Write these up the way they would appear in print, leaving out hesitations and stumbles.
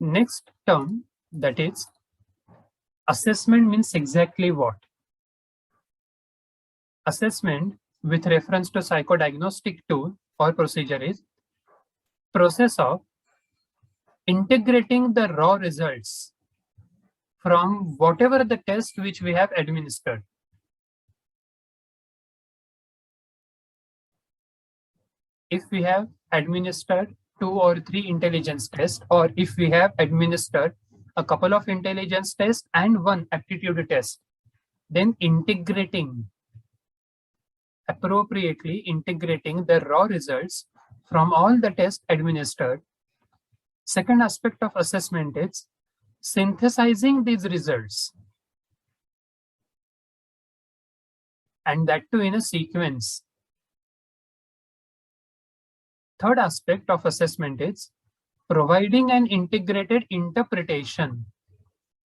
Next term, that is assessment, means exactly what? Assessment with reference to psychodiagnostic tool or procedure is process of integrating the raw results from whatever the test which we have administered. If we have administered 2 or 3 intelligence tests, or if we have administered a couple of intelligence tests and 1 aptitude test, then appropriately integrating the raw results from all the tests administered. Second aspect of assessment is synthesizing these results, and that too in a sequence. Third aspect of assessment is providing an integrated interpretation.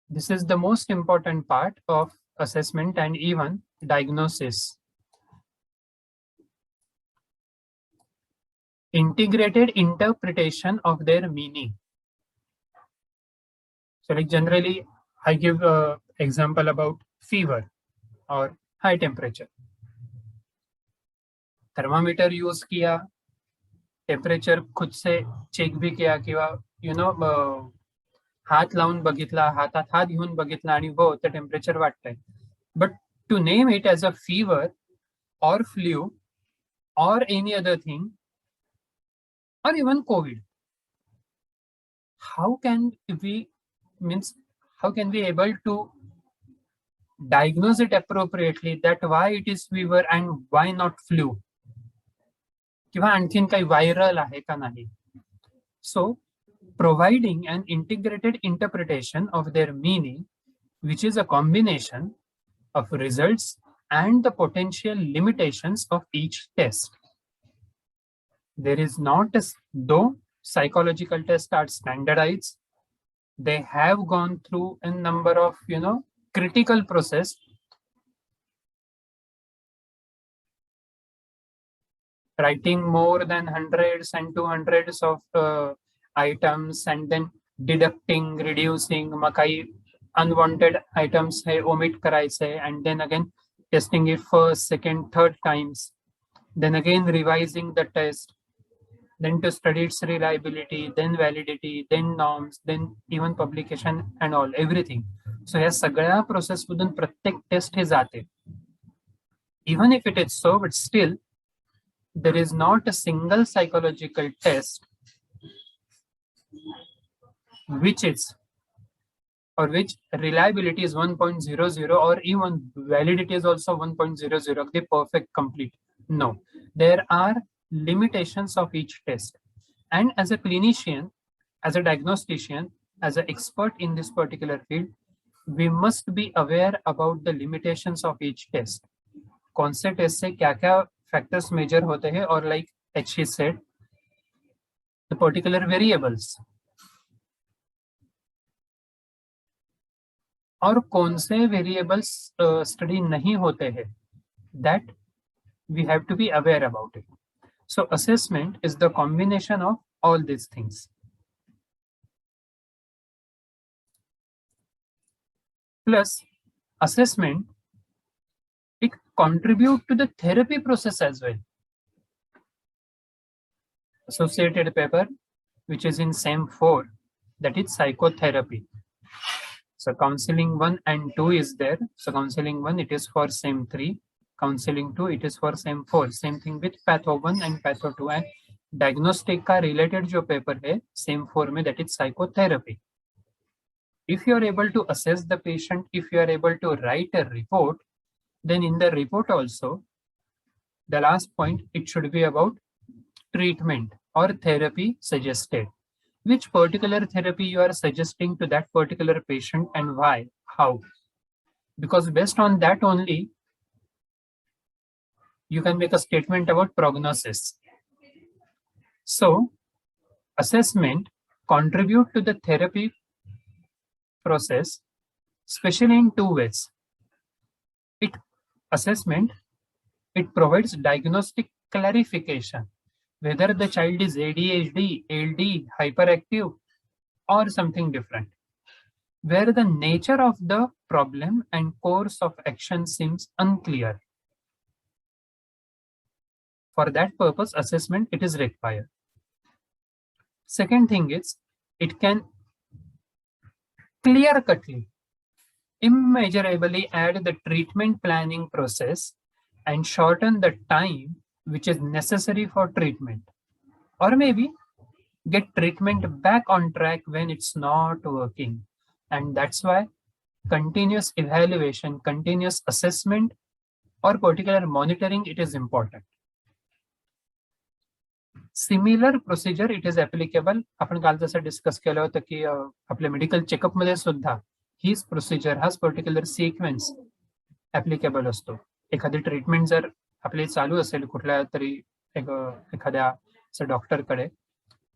This is the most important part of assessment and even diagnosis. Integrated interpretation of their meaning. So like generally, I give an example about fever or high temperature. Thermometer use किया, temperature खुद से check भी किया किंवा हात लावून बघितला, हातात हात घेऊन बघितला आणि हो ते टेम्परेचर वाटतंय. But to name it as a fever or flu or any other thing or even COVID, how can we able to diagnose it appropriately that why it is fever and why not flu, किंवा आणखीन काही viral आहे का नाही. So providing an integrated interpretation of their meaning, which is a combination of results and the potential limitations of each test. There is not, though psychological tests are standardized, they have gone through a number of critical process. Writing more than hundreds and 200s of items and then deducting, reducing, मग काही unwanted items है omit करायचे, and then again testing it first, second, third times, then again revising the test, then to study its reliability, then validity, then norms, then even publication and all, everything. So या सगळ्या process मधून प्रत्येक test हे जाते. Even if it is so, but still there is not a single psychological test which reliability is 1.00 or even validity is also 1.00, the perfect complete. No, there are limitations of each test. And as a clinician, as a diagnostician, as an expert in this particular field, we must be aware about the limitations of each test. कौन से test से क्या क्या factors major होते हैं, और like she said, the particular variables. और कौन से वेरिएबल्स स्टडी नहीं होते हैं, that we have to be aware about it. So assessment is the combination of all these things. Plus assessment, it contribute to the therapy process as well. Associated paper, which is in SEM 4, that is psychotherapy. So counseling 1 and 2 is there. So counseling 1, it is for SEM 3. Counseling 2, it is for SEM 4. Same thing with Patho 1 and Patho 2. And diagnostic का related जो paper है SEM 4 में, that is psychotherapy. If you are able to assess the patient, if you are able to write a report, then in the report also, the last point, it should be about treatment or therapy suggested. Which particular therapy you are suggesting to that particular patient and why, how? Because based on that only, you can make a statement about prognosis. So, assessment contribute to the therapy process, especially in two ways. Assessment, it provides diagnostic clarification, whether the child is ADHD, LD, hyperactive, or something different, where the nature of the problem and course of action seems unclear. For that purpose, assessment it is required. Second thing is, it can clear-cutly, immeasurably add the treatment planning process and shorten the time which is necessary for treatment, or maybe get treatment back on track when it's not working. And that's why continuous evaluation, continuous assessment, or particular monitoring, it is important. Similar procedure it is applicable. आपण काल जसं discuss केलं होतं की आपल्या medical checkup मध्ये सुद्धा हीच प्रोसिजर, हाच पर्टिक्युलर सिक्वेन्स ऍप्लिकेबल असतो. एखादी ट्रीटमेंट जर आपली चालू असेल कुठल्या तरी एखाद्या डॉक्टरकडे,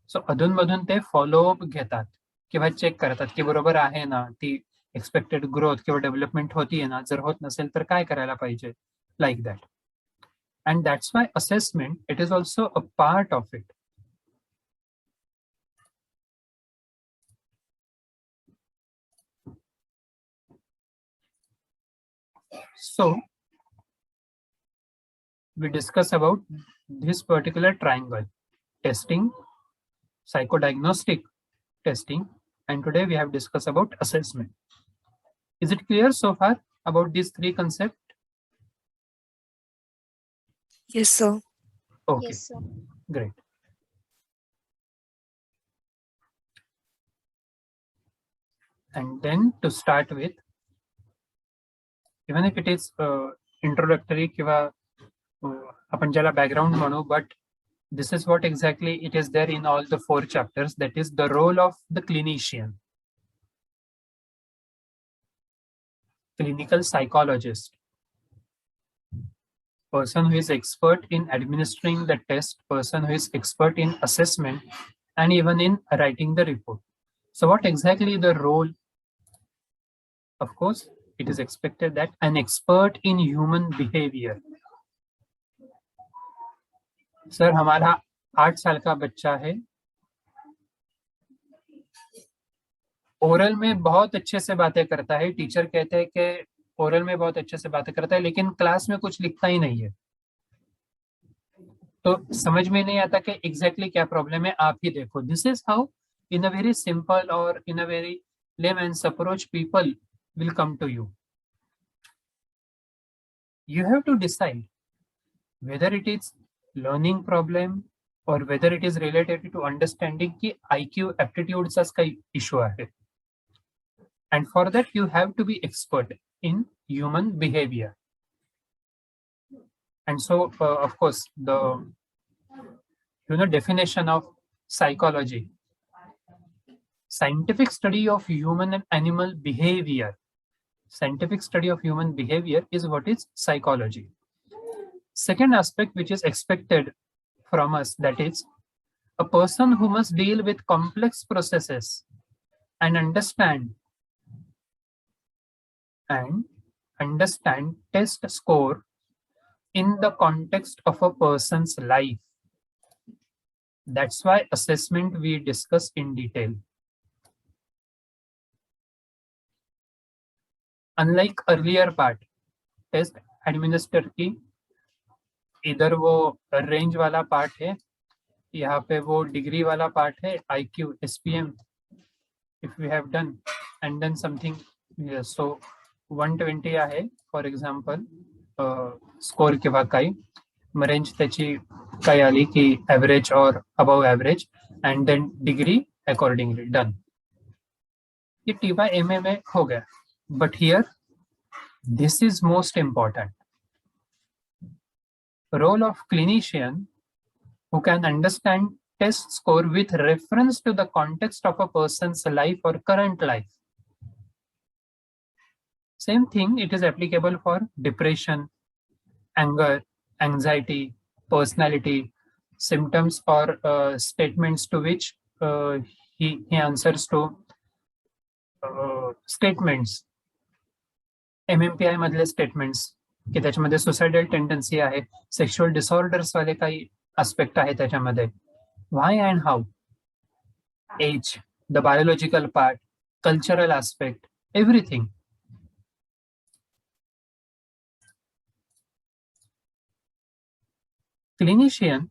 सो अधूनमधून ते फॉलोअप घेतात किंवा चेक करतात की बरोबर आहे ना, ती एक्सपेक्टेड ग्रोथ किंवा डेव्हलपमेंट होतीये ना, जर होत नसेल तर काय करायला पाहिजे, like that. And that's why assessment, it is also a part of it. So we discuss about this particular triangle: testing, psychodiagnostic testing, and today we have discussed about assessment. Is it clear so far about these three concepts? Yes, sir. Okay. Yes, sir. Great. And then to start with, even if it is introductory किंवा आपण ज्याला background म्हणू, but this is what exactly it is there in all the 4 chapters, that is the role of the clinician, clinical psychologist, person who is expert in administering the test, person who is expert in assessment, and even in writing the report. So what exactly the role? Of course, it is expected that an expert in human behavior. Sir, हमारा 8 साल का बच्चा है, oral में बहुत अच्छे से बातें करता है, टीचर कहते हैं कि ओरल में बहुत अच्छे से बातें करता है, लेकिन क्लास में कुछ लिखता ही नहीं है, तो समझ में नहीं आता कि एग्जैक्टली क्या प्रॉब्लम है, आप ही देखो. This is how in a very simple और in a very layman's approach people will come to you. You have to decide whether it is learning problem or whether it is related to understanding की IQ aptitude चा काही issue आहे. And for that you have to be expert in human behavior. And so of course the definition of psychology: scientific study of human and animal behavior. Scientific study of human behavior is what is psychology. Second aspect which is expected from us, that is a person who must deal with complex processes and understand test score in the context of a person's life. That's why assessment we discuss in detail. Unlike earlier part, test administer की इधर वो range वाला part है, यहाँ पे वो degree वाला part है, IQ, SPM, if we have done, and then something, yes, so 120 आहे फॉर एक्झाम्पल स्कोर किंवा काही रेंज त्याची काय आली की ॲव्हरेज और above average, and then degree accordingly done. ये T/MM में हो गया. But here, this is most important. Role of clinician who can understand test score with reference to the context of a person's life or current life. Same thing, it is applicable for depression, anger, anxiety, personality, symptoms or statements to which he answers to statements. MMPI मधले statements की त्याच्यामध्ये suicidal tendency आहे, sexual disorders वाले काही aspect आहे त्याच्यामध्ये. Why and how, as, the biological part, cultural aspect, everything. Clinician,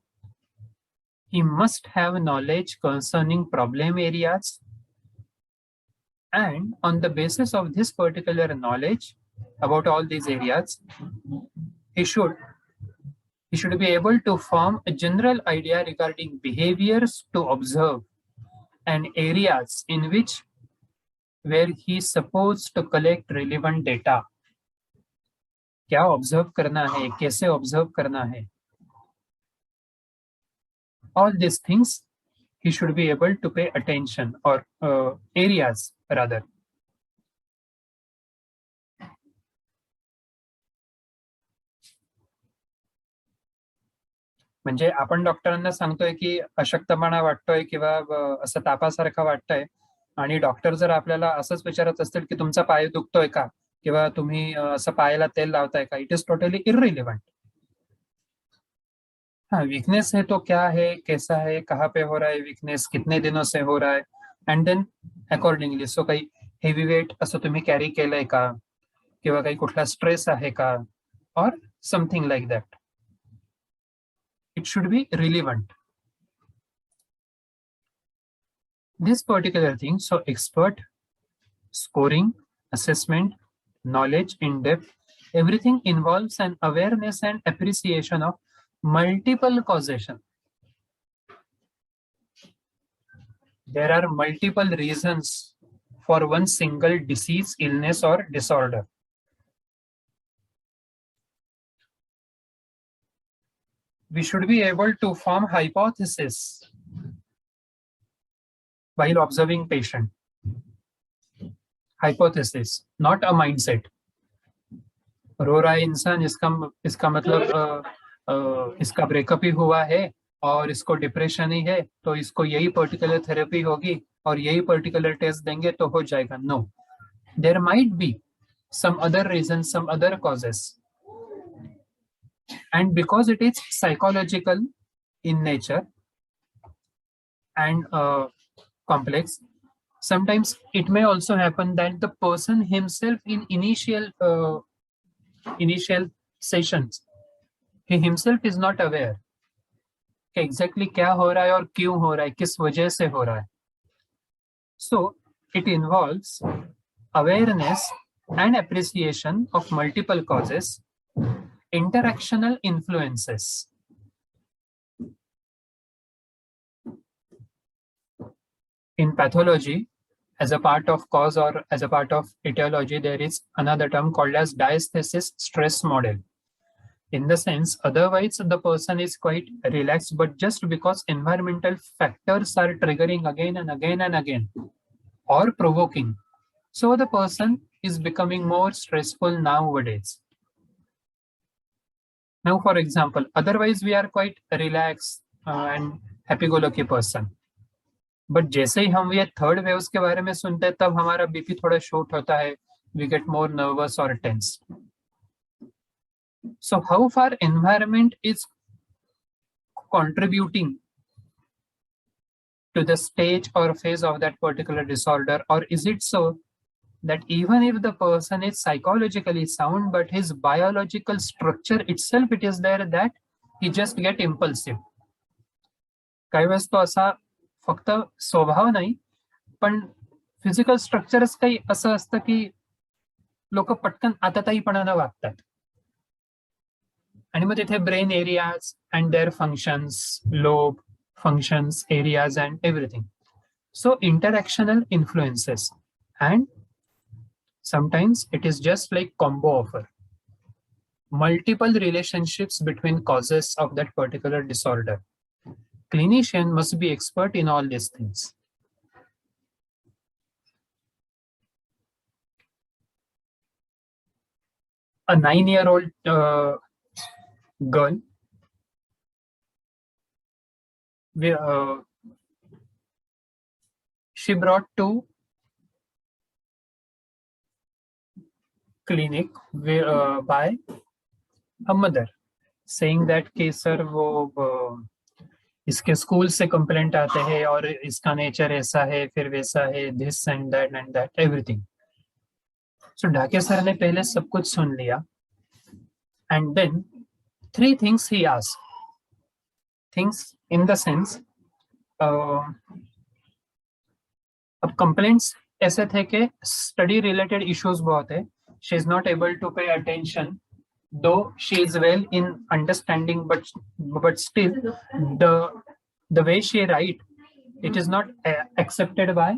he must have knowledge concerning problem areas, and on the basis of this particular knowledge about all these areas, he should be able to form a general idea regarding behaviors to observe and areas in which where he is supposed to collect relevant data. क्या observe करना है, कैसे observe करना है, all these things he should be able to pay attention, or areas rather. म्हणजे आपण डॉक्टरांना सांगतोय की अशक्तपणा वाटतोय किंवा असं तापासारखं वाटतंय, आणि डॉक्टर जर आपल्याला असंच विचारत असतील की तुमचा पाय दुखतोय का, किंवा तुम्ही असं पायाला तेल लावताय का, इट इज टोटली इररिलेवेंट. हाँ, वीकनेस है तो क्या है, कैसा है, कहाँ पे हो रहा है वीकनेस, कितने दिनों से हो रहा है, एंड देन अकॉर्डिंगली. सो काही हेवी वेट असं तुम्ही कॅरी केलंय का, किंवा काही कुठला स्ट्रेस आहे का, और something like that. It should be relevant. This particular thing, so expert, scoring, assessment, knowledge in depth, everything involves an awareness and appreciation of multiple causation. There are multiple reasons for one single disease, illness, or disorder. We should be able to form hypothesis while observing patient. Hypothesis, not a mindset. रो रहा है इंसान, इसका मतलब इसका breakup ही हुआ है और इसको डिप्रेशन ही है, तो इसको यही पर्टिकुलर थेरेपी होगी और यही पर्टिकुलर टेस्ट देंगे तो हो जाएगा. No, there might be some other reasons, some other causes, and because it is psychological in nature and complex, sometimes it may also happen that the person himself in initial sessions, he himself is not aware कि exactly क्या हो रहा है और क्यों हो रहा है, किस वजह से हो रहा है. So it involves awareness and appreciation of multiple causes, interactional influences. In pathology, as a part of cause or as a part of etiology, there is another term called as diathesis stress model. In the sense, otherwise the person is quite relaxed, but just because environmental factors are triggering again and again and again, or provoking, so the person is becoming more stressful nowadays. Now, for example, otherwise we are quite relaxed and happy-go-lucky person. But जैसे ही हम ये third waves के बारे में सुनते हैं, तब हमारा बीपी थोड़ा शूट होता है, वी गेट मोर नर्वस और tense. So how far environment is contributing to the stage or phase of that particular disorder, or is it so that even if the person is psychologically sound, but his biological structure itself, it is there that he just get impulsive. काही वेळेस तो असा फक्त स्वभाव नाही, पण physical स्ट्रक्चरच काही असं असतं की लोक पटकन आताताईपणानं वागतात, आणि मग तिथे brain areas and their functions, lobe functions, areas and everything. So interactional influences, and sometimes it is just like combo offer, multiple relationships between causes of that particular disorder. Clinician must be expert in all these things. A 9-year-old girl, she brought to clinic by a mother saying that कि sir वो इसके school से complaint आते हैं और इसका nature ऐसा है फिर वैसा है, this and that everything. So Dhake sir ने पहले सब कुछ सुन लिया and then 3 things he asked. Things in the sense, अब कंप्लेंट्स ऐसे थे कि स्टडी रिलेटेड इश्यूज बहुत है. She is not able to pay attention though she is well in understanding, but still the way she write, it is not accepted by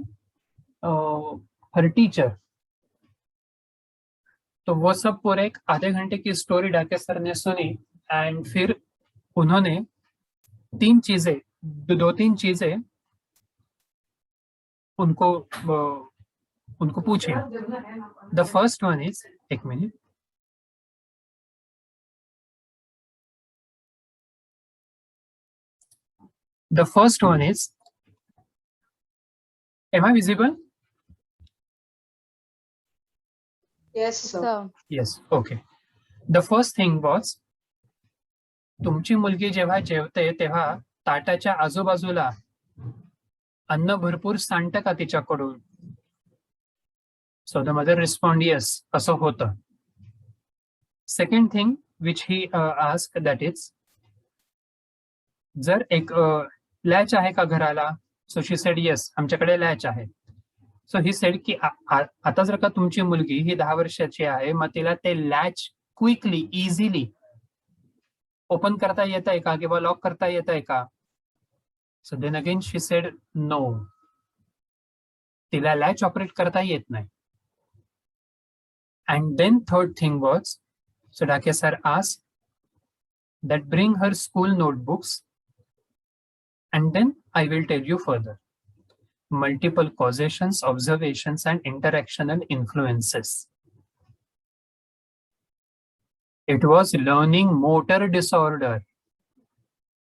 her teacher. तो वो सब पूरे एक आधे घंटे की स्टोरी ढाके सर ने सुनी एंड फिर उन्होंने दो तीन चीजें उनको पूछी. द फर्स्ट वन इज, एक minute, the first one is, am I visible? Yes, sir. Yes, okay. The first thing was, तुमची मुलगी जेव्हा जेवते तेव्हा ताटाच्या आजूबाजूला अन्न भरपूर सांडतं का तिच्याकडून? So the mother respond yes, असं होतं. Second thing which he asked, that is, जर एक लॅच आहे का घराला? सो शी सेड येस, आमच्याकडे लॅच आहे. सो ही सेड की आता जर का तुमची मुलगी ही 10 वर्षाची आहे, मग तिला ते लॅच क्विकली इझिली ओपन करता येत आहे का किंवा लॉक करता येत आहे का? So then again she said no, तिला लॅच ऑपरेट करता येत नाही. And then third thing was, so Dhake sir asked that bring her school notebooks and then I will tell you further. Multiple causations, observations and interactional influences. It was learning motor disorder,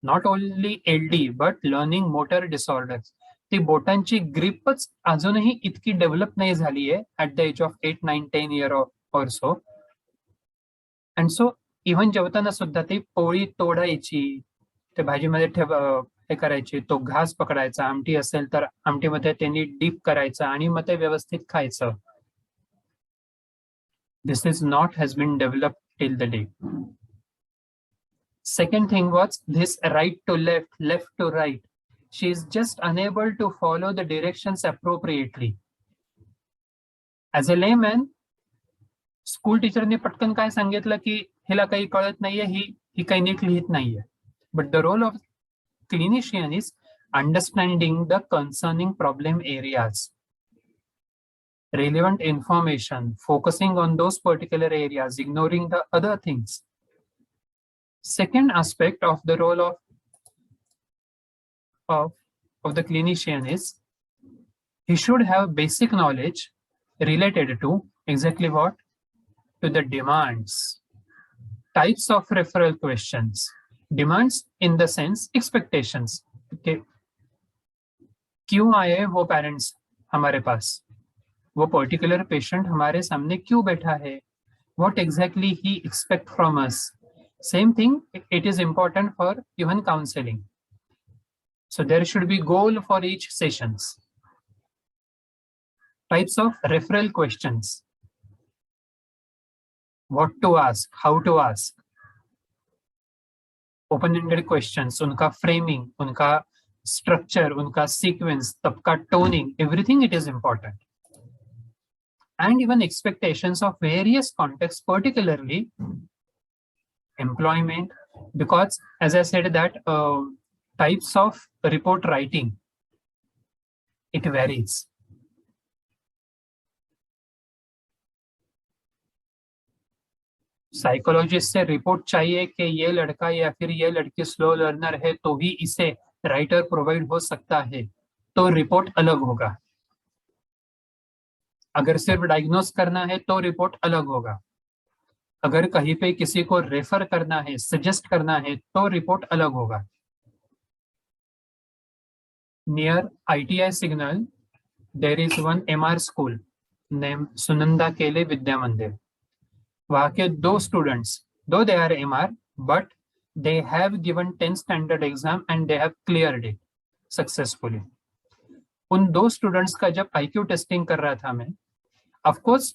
not only LD but learning motor disorders. ती बोटांची ग्रिपच अजूनही इतकी develop नाही झाली आहे at the age of 8, 9, 10 year or so. And so even जेवताना सुद्धा ती पोळी तोडायची, ते भाजीमध्ये हे करायची, तो घास पकडायचा, आमटी असेल तर आमटीमध्ये त्यांनी डीप करायचं आणि मग ते व्यवस्थित खायचं. This is not has been developed till the day. Second thing was this right to left, left to right. She is just unable to follow the directions appropriately. As a layman, school टीचरने पटकन काय सांगितलं की हिला काही कळत नाहीये, ही काही नीट लिहित नाहीये. But the role of clinician is understanding the concerning problem areas, relevant information, focusing on those particular areas, ignoring the other things. Second aspect of the role of the clinician is he should have basic knowledge related to exactly what? To the demands. Types of referral questions. Demands in the sense expectations. Okay. क्यों आए वो parents हमारे पास? वो particular patient हमारे सामने क्यों बैठा है? What exactly he expect from us? Same thing, it is important for even counseling. So there should be goal for each sessions. Types of referral questions. What to ask, how to ask. Open-ended questions, उनका framing, उनका structure, उनका sequence, सबका toning, everything it is important. And even expectations of various contexts, particularly employment, because as I said that types of report writing, it varies. Psychologist से report चाहिए कि ये लड़का या फिर ये लड़की स्लो लर्नर है तो ही इसे राइटर प्रोवाइड हो सकता है, तो रिपोर्ट अलग होगा. अगर सिर्फ डायग्नोस करना है तो रिपोर्ट अलग होगा. अगर कहीं पे किसी को रेफर करना है, सजेस्ट करना है, तो रिपोर्ट अलग होगा. Near ITI signal there is one MR school name Sunanda Kele Vidya Mandir. वहां के 2 स्टूडेंट्स, दो they are MR, but they have given 10th standard exam and they have cleared it successfully. उन 2 स्टूडेंट्स का जब IQ टेस्टिंग कर रहा था मैं, ऑफ कोर्स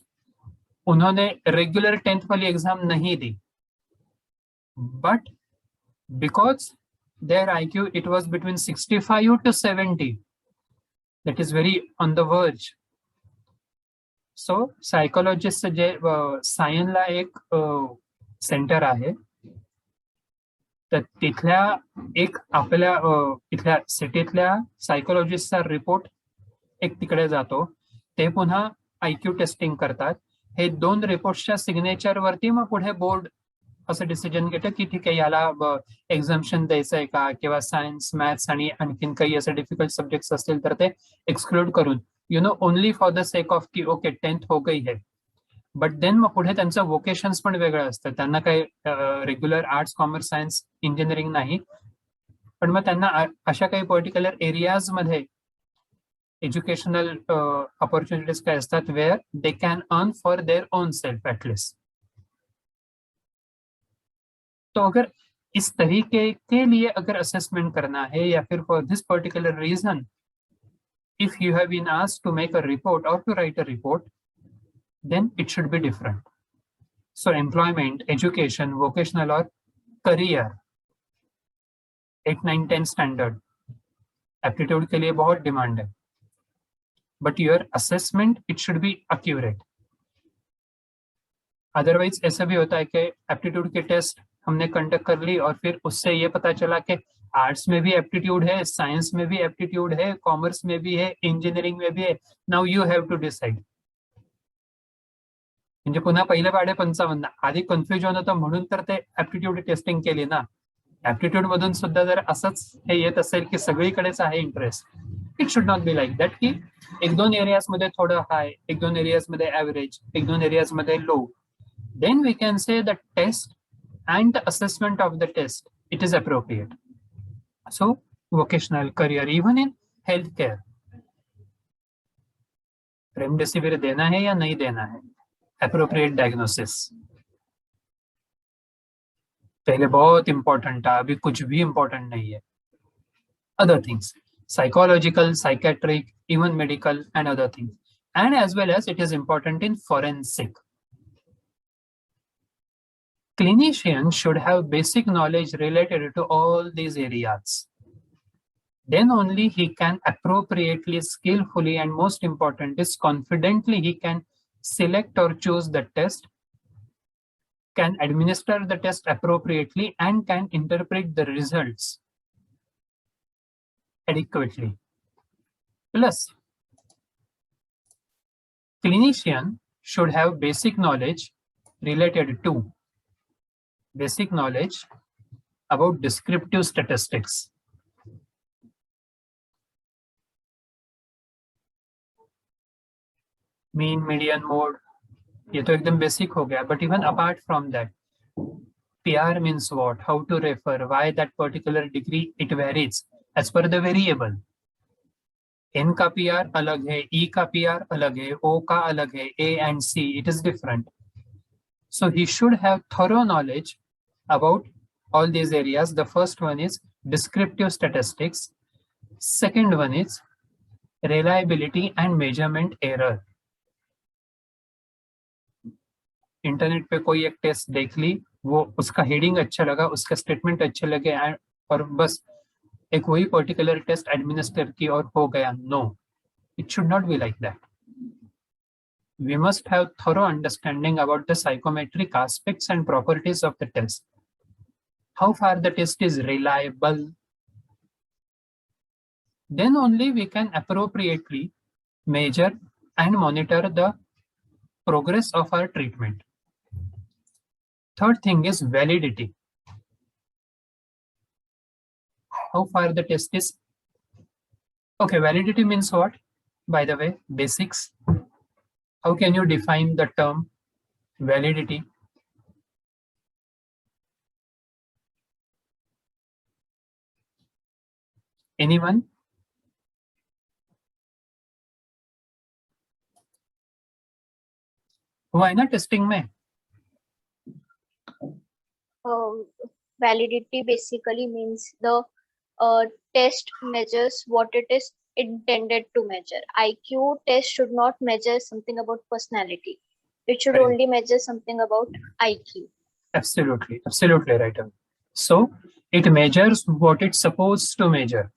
उन्होंने रेगुलर 10th वाली एग्जाम नहीं दी, but because their IQ it was between 65 to 70, that is very on the verge. So psychologist जे सायनला एक सेंटर आहे, तर तिथल्या एक आपल्या इथल्या सिटीतल्या सायकोलॉजिस्टचा रिपोर्ट एक तिकडे जातो, ते पुन्हा IQ टेस्टिंग करतात. हे 2 रिपोर्ट्सच्या सिग्नेचर वरती मग पुढे बोर्ड असं डिसिजन घेतं की ठीक आहे याला एक्झाम्शन द्यायचंय का, किंवा सायन्स मॅथ्स आणि आणखीन काही असे डिफिकल्ट सब्जेक्ट्स असतील तर ते एक्सक्लूड करून, only for the sake of की ओके 10th हो गई है. बट देन मग पुढे त्यांचं वोकेशन्स पण वेगळं असतं. त्यांना काही regular arts commerce science engineering नाही, पण मग त्यांना अशा काही पर्टिक्युलर एरियाज मध्ये एज्युकेशनल अपॉर्च्युनिटीज काय असतात where they can earn for their own self at least. तो अगर इस तरीके के लिए अगर असेसमेंट करना है, या फिर for this particular reason if you have been asked to make a report or to write a report, then it should be different. So employment, education, vocational or career, 8, 9, 10 standard aptitude के लिए बहुत demand है, but your assessment it should be accurate. Otherwise ऐसा भी होता है कि aptitude की टेस्ट हमने कंडक्ट कर ली और फिर उससे ये पता चला कि आर्ट्स में भी एप्टीट्यूड है, साइंस में भी एप्टीट्यूड है, कॉमर्स में भी है, इंजिनिअरिंग में भी है. Now you have to decide. म्हणजे पुन्हा पहिल्या पाढे 55 आधी कन्फ्युजन होतं म्हणून तर ते ऍप्टिट्यूड टेस्टिंग केली ना. ऍप्टिट्यूड मधून सुद्धा जर असंच हे येत असेल की सगळीकडेच आहे interest, it should not be like that की 1-2 एरियाज मध्ये थोडं हाय, 1-2 एरियाज मध्ये ऍव्हरेज, 1-2 एरियाज मध्ये लो. Then we can say the test and the assessment of the test, it is appropriate. So vocational career, even in healthcare, remdesivir देना है या नहीं देना है, appropriate diagnosis पहले बहुत इंपॉर्टेंट था, अभी कुछ भी इंपॉर्टेंट नहीं है. Other things, psychological, psychiatric, even medical and other things, and as well as it is important in forensic. Clinician should have basic knowledge related to all these areas. Then only he can appropriately, skillfully, and most important is confidently he can select or choose the test, can administer the test appropriately, and can interpret the results adequately. Plus, clinician should have basic knowledge related to basic knowledge about descriptive statistics. Mean, median, mode, ये तो एकदम basic हो गया. But even apart from that, PR means what, how to refer, why that particular degree it varies as per the variable. N का PR अलग है, E का PR अलग है, O का अलग है, A and C it is different. So he should have thorough knowledge about all these areas. The first one is descriptive statistics. Second one is reliability and measurement error. Internet पे कोई एक test देख ली, वो उसका heading अच्छा लगा, उसका statement अच्छे लगे, और बस एक वही पर्टिकुलर टेस्ट एडमिनिस्टर की और हो गया. No, it should not be like that. We must have thorough understanding about the psychometric aspects and properties of the test. How far the test is reliable. Then only we can appropriately measure and monitor the progress of our treatment. Third thing is validity. How far the test is. Okay, validity means what? By the way, basics. How can you define the term validity? Anyone? हुआ है ना testing में? Validity basically means the test measures what it is intended to measure. IQ test should not measure something about personality. It should Correct. only measure something about IQ. Absolutely right. So it measures what it's supposed to measure.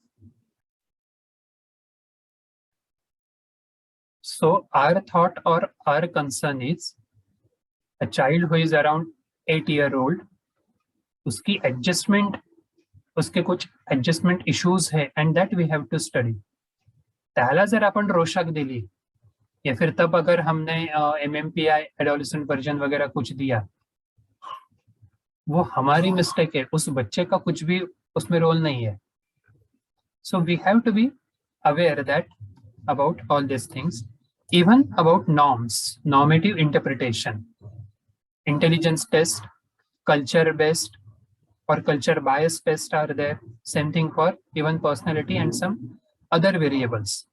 So our thought or our concern is a child who is around 8-year-old, उसकी adjustment, उसके कुछ adjustment issues है and that we have to study. त्याला जर आपण रोशाक दिली या फिर तब अगर हमने MMPI एडोलेसेंट वर्जन वगैरह कुछ दिया, वो हमारी मिस्टेक है, उस बच्चे का कुछ भी उसमें रोल नहीं है. So we have to be aware that about all these things, even about norms, normative interpretation, intelligence test, culture based or culture bias test are there. Same thing for even personality and some other variables.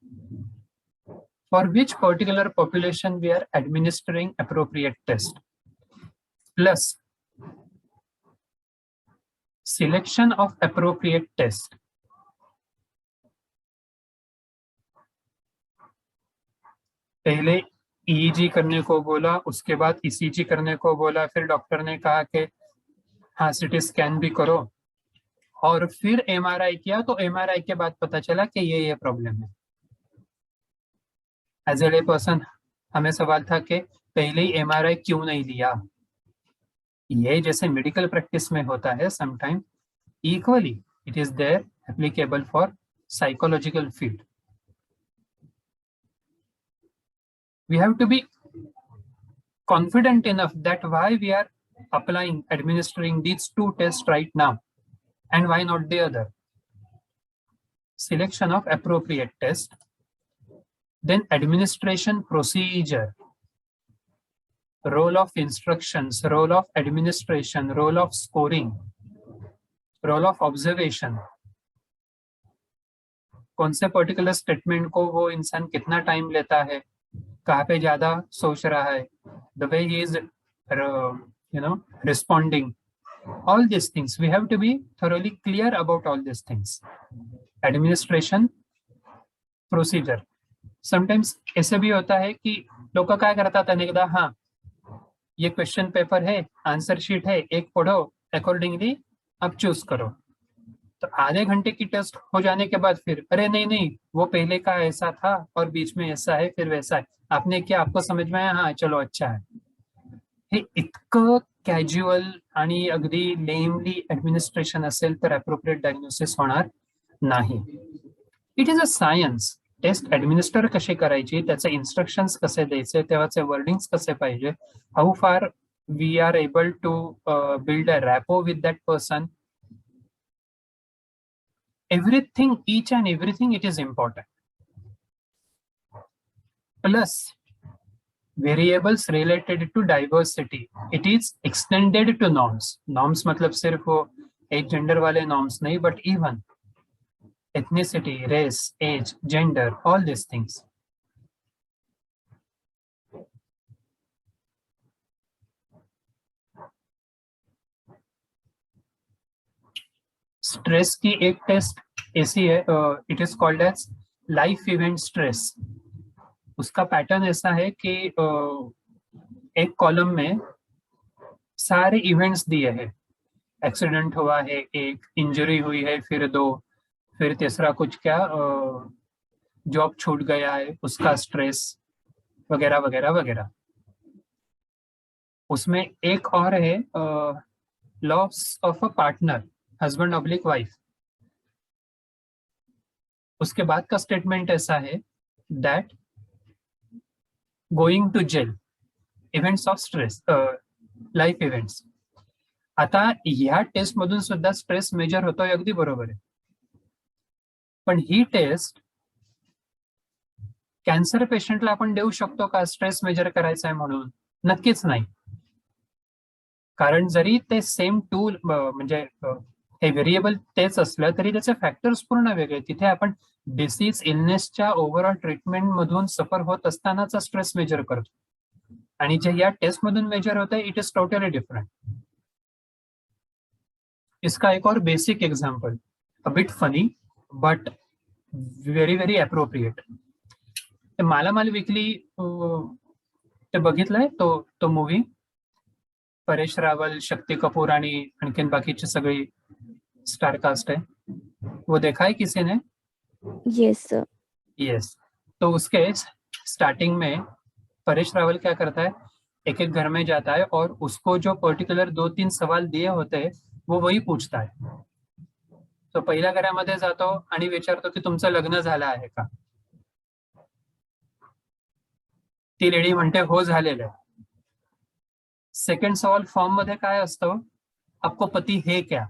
For which particular population we are administering appropriate test. Plus selection of appropriate test. पहले EEG करने को बोला, उसके बाद ECG करने को बोला, फिर डॉक्टर ने कहा कि हाँ सिटी स्कैन भी करो, और फिर MRI किया तो MRI के बाद पता चला कि ये प्रॉब्लम है. एज ए पर्सन हमें सवाल था कि पहले ही MRI क्यों नहीं लिया. ये जैसे मेडिकल प्रैक्टिस में होता है sometime, equally it is there applicable for psychological field. We have to be confident enough that why we are administering these two tests right now and why not the other. Selection of appropriate test, then administration procedure, role of instructions, role of administration, role of scoring, role of observation. कौन से particular statement को वो इंसान कितना time लेता है, कहाँ पे ज्यादा सोच रहा है, the way he is responding, all these things we have to be thoroughly clear about all these things. Administration procedure. Sometimes ऐसे भी होता है कि लोग क्या करता था निकदा, हाँ ये क्वेश्चन पेपर है, आंसर शीट है, एक पढ़ो, अकॉर्डिंगली अब चूज करो. तो आधे घंटे की टेस्ट हो जाने के बाद फिर अरे नहीं वो पहले का ऐसा था और बीच में ऐसा है फिर वैसा है, आपने क्या, आपको समझ में आया, हाँ चलो अच्छा है. हे इतकं कॅज्युअल आणि अगदी लेमली ऍडमिनिस्ट्रेशन असेल तर अप्रोप्रिएट डायग्नोसिस होणार नाही. It is a science. Test administer कशी करायची, त्याचे इन्स्ट्रक्शन्स कसे द्यायचे, तेव्हाचे वर्डिंग्स कसे पाहिजे, how far we are able to build a rapport with that person. Everything, each and everything, it is important. Plus variables related to diversity, it is extended to norms. Norms मतलब सिर्फ वो एक gender वाले norms नहीं, but even ethnicity, race, age, gender, all these things. Stress की एक test ऐसी है, it is called as life event stress. उसका पैटर्न ऐसा है कि एक कॉलम में सारे इवेंट्स दिए हैं. एक्सीडेंट हुआ है, एक इंजरी हुई है, फिर 2, फिर तीसरा कुछ क्या जॉब छूट गया है उसका स्ट्रेस वगैरह वगैरह वगैरह. उसमें एक और है loss of a partner, husband oblique wife. उसके बाद का स्टेटमेंट ऐसा है that going to jail, events of stress, life events. आता ह्या टेस्ट मधून सुद्धा स्ट्रेस मेजर होतोय, अगदी बरोबर आहे. पण ही टेस्ट कॅन्सर पेशंटला आपण देऊ शकतो का स्ट्रेस मेजर करायचा आहे म्हणून? नक्कीच नाही. कारण जरी ते सेम टूल म्हणजे हे व्हेरिएबल तेच असलं तरी त्याचे फॅक्टर्स पूर्ण वेगळे. तिथे आपण डिसीज इलनेसच्या ओव्हरऑल ट्रीटमेंट मधून सफर होत असतानाचा स्ट्रेस मेजर करतो, आणि जे या टेस्ट मधून मेजर होत आहे इट इज टोटली डिफरंट. इसका एक और basic example, a bit funny but very very appropriate. मालामाल वीकली ते बघितलंय तो मूवी, परेश रावल, शक्ती कपूर आणि आणखीन बाकीची सगळी स्टार कास्ट है. वो देखा है किसी ने? Yes, sir. यस. तो उसके स्टार्टिंग में परेश रावल क्या करता है, एक एक घर में जाता है और उसको जो पर्टिक्युलर 2-3 सवाल दिए होते हैं वो वही पूछता है. तो पहिल्या घरामध्ये जातो आणि विचारतो की तुमचं लग्न झालं आहे का. ती लेडी म्हणते हो झालेलं आहे. सेकंड सवाल फॉर्म मध्ये काय असतो, आपको पती है क्या.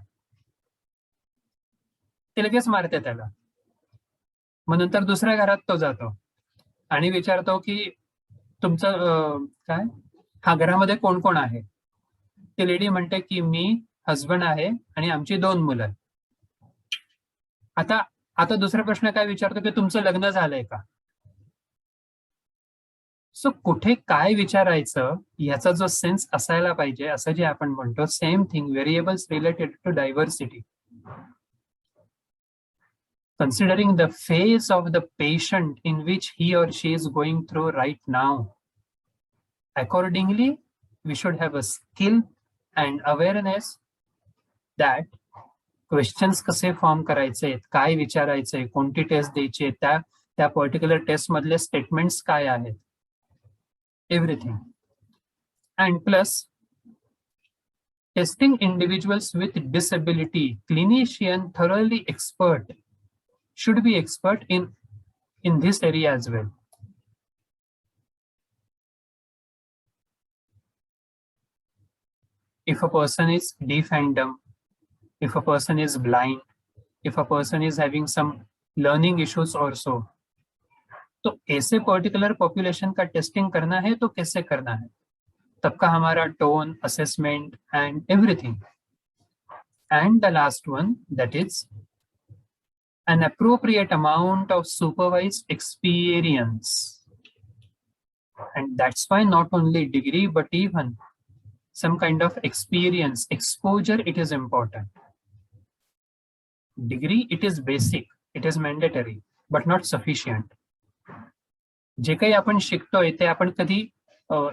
ते लगेच मारते त्याला. मग नंतर दुसऱ्या घरात तो जातो आणि विचारतो की तुमचं काय, हा घरामध्ये कोण कोण आहे. ती लेडी म्हणते की मी, हजबंड आहे आणि आमची 2 मुलं. आता आता दुसरा प्रश्न काय विचारतो की तुमचं लग्न झालंय का. सो कुठे काय विचारायचं याचा जो सेन्स असायला पाहिजे, असं जे आपण म्हणतो, same thing variables related to diversity. Considering the phase of the patient in which he or she is going through right now, accordingly we should have a skill and awareness that questions कसे form करायचे, काय विचारायचे, कोणती test द्यायची, त्या particular test मधले statements काय आहेत, everything. And plus testing individuals with disability, clinician thoroughly expert should be expert in this area as well. If a person is deaf and dumb, if a person is blind, if a person is having some learning issues also, तो ऐसे particular population का testing करना है तो कैसे करना है, तब का हमारा tone, assessment and everything. And the last one, that is an appropriate amount of supervised experience. And that's why not only degree, but even some kind of experience, exposure, it is important. Degree, it is basic, it is mandatory, but not sufficient. जे काही आपण शिकतोय ते आपण कधी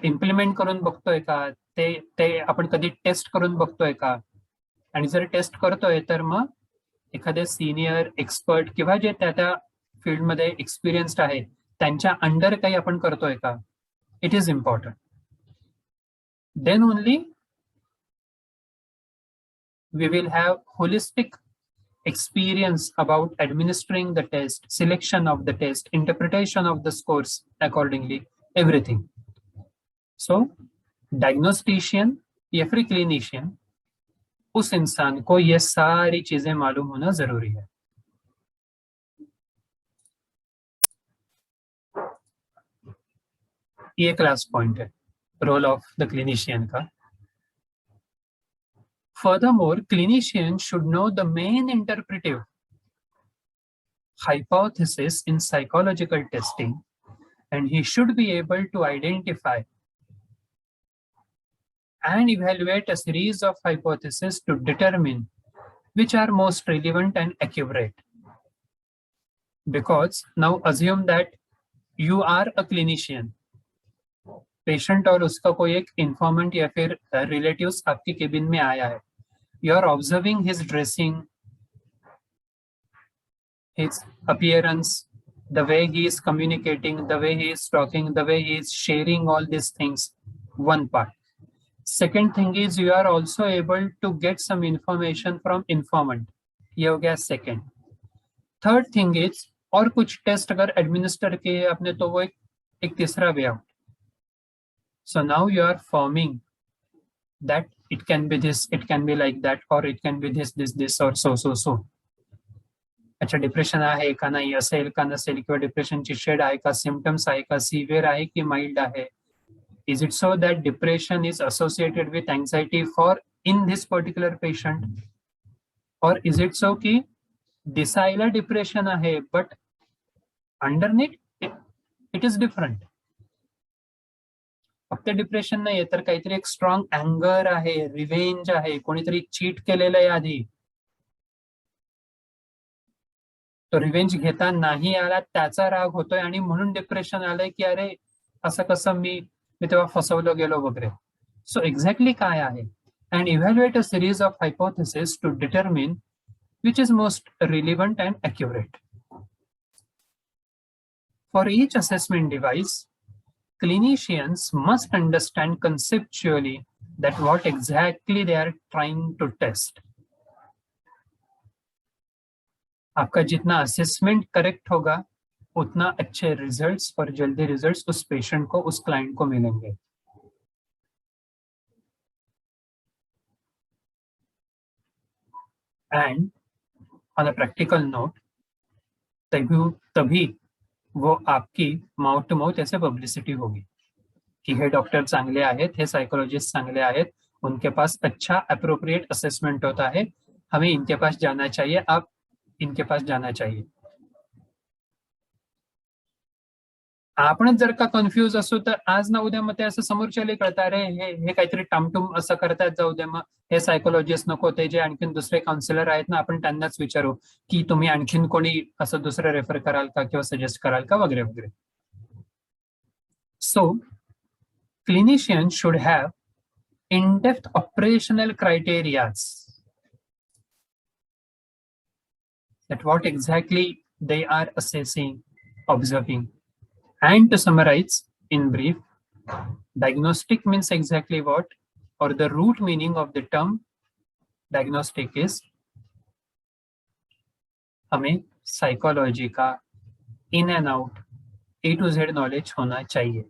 implement करून बघतोय का, ते आपण कधी टेस्ट करून बघतोय का. आणि जर टेस्ट करतोय तर मग एखादे सिनियर एक्सपर्ट किंवा जे त्या फील्डमध्ये एक्सपिरियन्स्ड आहे त्यांच्या अंडर काही आपण करतोय का, it is important. Then only we will have holistic experience about administering the test, selection of the test, interpretation of the scores accordingly, everything. So diagnostician या फिर clinician, उस इंसान को ये सारी चीजें मालूम होना जरूरी है. ये क्लास पॉइंट है रोल ऑफ द क्लिनिशियन का. Furthermore, clinician should know the main interpretive hypothesis in psychological testing, and he should be able to identify and evaluate a series of hypotheses to determine which are most relevant and accurate. Because now assume that you are a clinician, patient और उसका कोई एक informant या फिर relatives आपकी cabin में आया है. You are observing his dressing, his appearance, the way he is communicating, the way he is talking, the way he is sharing all these things. One part. Second thing is you are also able to get some information from informant. ये हो गया second. Third thing is और कुछ test अगर administer किए आपने तो वो एक तीसरा way out. So now you are forming that it can be this, it can be like that, or it can be this or so. अच्छा, डिप्रेशन आहे का नाही, असेल का नसेल, किंवा डिप्रेशनची शेड आहे का, सिम्पटम्स आहे का, सिव्हिअर आहे की माइल्ड आहे. Is it so that depression is associated with anxiety for in this particular patient, और इज इट सो की दिसायला डिप्रेशन आहे but underneath it is different. फक्त डिप्रेशन नाहीये तर काहीतरी एक स्ट्रॉंग अँगर आहे, रिव्हेंज आहे, कोणीतरी चीट केलेलं आहे आधी, तो रिव्हेंज घेता नाही आला त्याचा राग होतोय आणि म्हणून डिप्रेशन आलंय की अरे असं कसं मी तेव्हा फसवलं गेलो वगैरे. सो एक्झॅक्टली काय आहे, and evaluate a series of hypothesis to determine which is most relevant and accurate. For each assessment device, clinicians must understand conceptually that what exactly they are trying to test. आपका जितना assessment correct होगा उतना अच्छे results और जल्दी results उस patient को, उस क्लाइंट को मिलेंगे. And on a practical note, तभी वो आपकी माउथ टू माउथ ऐसे पब्लिसिटी होगी कि हे डॉक्टर चांगले आहेत, हे साइकोलॉजिस्ट चांगले आहेत, उनके पास अच्छा अप्रोप्रिएट असेसमेंट होता है, हमें इनके पास जाना चाहिए, आप इनके पास जाना चाहिए. आपणच जर का कन्फ्यूज असू तर आज ना उद्या मग ते असं समोरच्याला कळतं, अरे हे काहीतरी टामटूम असं करतात, जाऊ दे मग हे सायकोलॉजिस्ट नको, ते जे आणखीन दुसरे काउन्सिलर आहेत ना आपण त्यांनाच विचारू की तुम्ही आणखीन कोणी असं दुसरं रेफर कराल का किंवा सजेस्ट कराल का वगैरे वगैरे. सो clinicians should have in-depth operational criteria that what exactly they are assessing, observing. And to summarize in brief, diagnostic means exactly what, or the root meaning of the term diagnostic is हमें psychology का in and out A to Z knowledge होना चाहिए.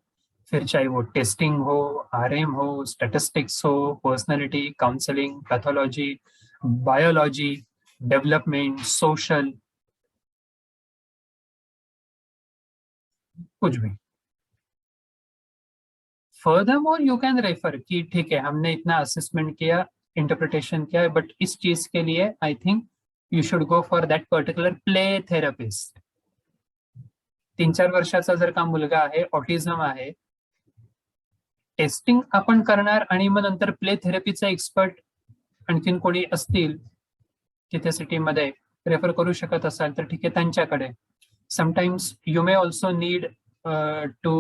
फिर चाहे वो testing हो, RM हो, statistics हो, personality, counselling, pathology, biology, development, social, कुछ भी. फर्दरमोर यू कैन रेफर कि ठीक है हमने इतना असेसमेंट किया, इंटरप्रिटेशन किया, बट इस चीज के लिए I think you should go for that particular play therapist. 3-4 वर्षाचा जर का मुलगा आहे, ऑटिझम आहे, टेस्टिंग आपण करणार आणि मग नंतर प्ले थेरपीचा एक्सपर्ट आणखीन कोणी असतील तिथे सिटीमध्ये रेफर करू शकत असाल तर ठीक आहे त्यांच्याकडे. Sometimes you may also need to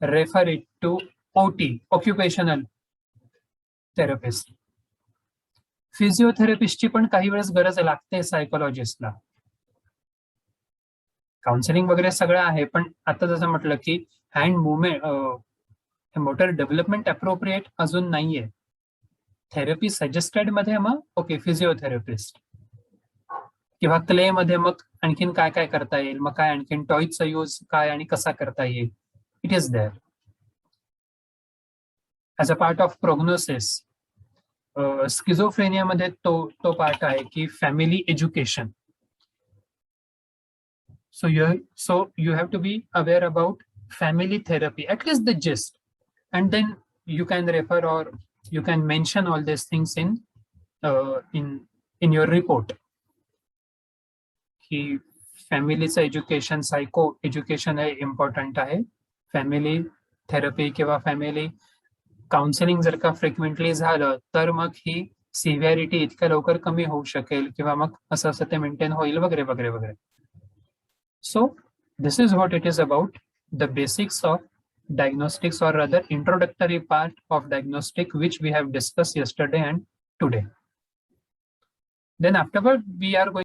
refer it to OT, occupational therapist. फिजिओथेरपिस्टची पण काही वेळेस गरज लागते सायकोलॉजिस्टला. काउन्सिलिंग वगैरे सगळं आहे, पण आता जसं म्हटलं की hand movement, motor development appropriate अजून नाहीये. थेरपी सजेस्टेड मध्ये मग ओके फिजिओथेरपिस्ट, किंवा क्ले मध्ये मग आणखीन काय काय करता येईल, मग काय आणखीन टॉयचा यूज काय आणि कसा करता येईल, it is there. As a part of prognosis, स्किझोफ्रेनियामध्ये तो पार्ट आहे की family education. So you have to be aware about family therapy, at least the gist, and then you can refer or you can mention all these things in your report. कि फॅमिलीचं education, Saiko education हे important आहे. Family therapy किंवा family counselling जर का frequently झालं तर मग ही severity इतक्या लवकर कमी होऊ शकेल किंवा मग असं ते मेंटेन होईल वगैरे वगैरे वगैरे. So this is what it is about, the basics of diagnostics, or rather introductory part of diagnostic, which we have discussed yesterday and today. Then afterward we are going